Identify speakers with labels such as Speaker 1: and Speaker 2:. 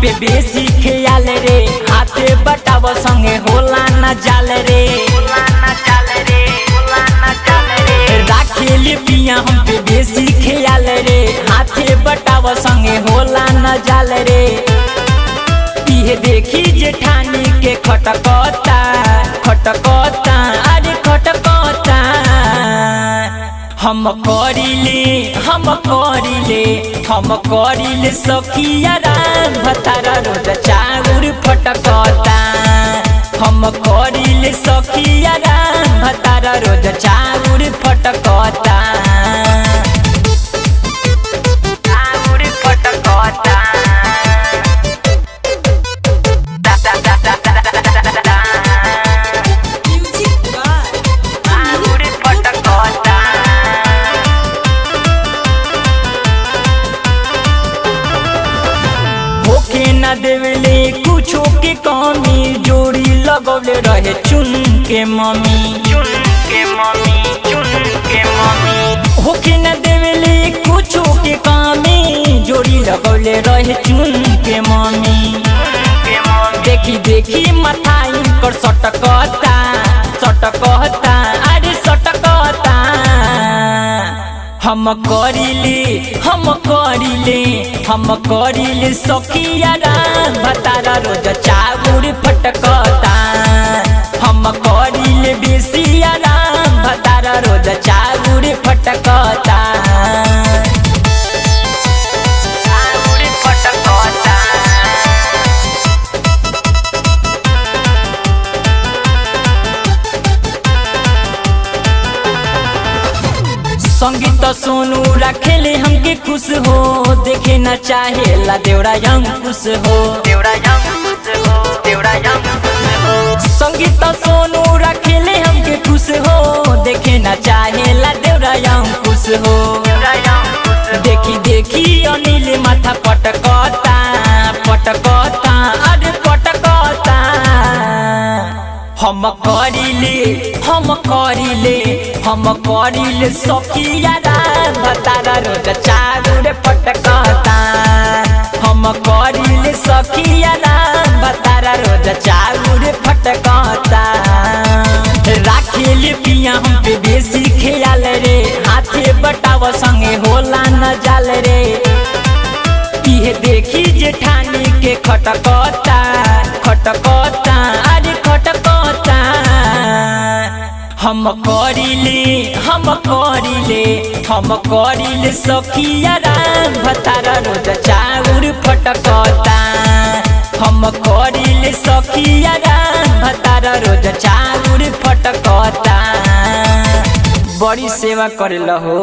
Speaker 1: पे बेसी खेयाल रे, हाथे बटाव संगे होला न जाल रे, राखेली पिया हम पे बेसी खेयाल रे, हाथे बटाव संगे होला न जाल रे। इहे देखी जेठानी के खटकता खटकता अरे खटकता, हम करिले सखिया राम भतारा रोज चाउर फटकता, हम करिले सखिया राम भतारा रोज चाउर फटकता, चाउर फटकता। न देवले कुछो के कमी, जोड़ी लगौले रहे चुन के मम्मी, होके न देवले कुछो के कमी, जोड़ी लगौले रहे चुन के मम्मी। देखी देखी माथा इनकर सटकता सटकता अरे सटकता, हम करिले सखिया राम भतारा रोज चाउर फटकता, हम करिले बेसिया राम भतारा रोज चाउर फटकता, चाउर फटकता। संगीत सोनू रखेले हमके खुश हो, देखे न चाहेला देवरा अंकुश हो, संगीत सोनू रखेले हमके खुश हो, देखे न चाहेला देवरा अंकुश हो। देखी देखी अनिल माथा पटकता पटकता अरे पटकता, हम करिले सखिया राम भतारा रोज चाउर फटकता, हम करिले सखिया राम भतारा रोज चाउर फटकता, राखेली पिया हम पे बेसी खेयाल रे, हाथे बटाव संगे होला न जाल रे। इहे देखी जेठानी के खटकता खटकता अरे खटकता, हम करिले सखिया राम भतारा रोज चाउर फटकता, हम करिले सखिया राम भतारा रोज चाउर फटकता, बड़ी सेवा करेला हो।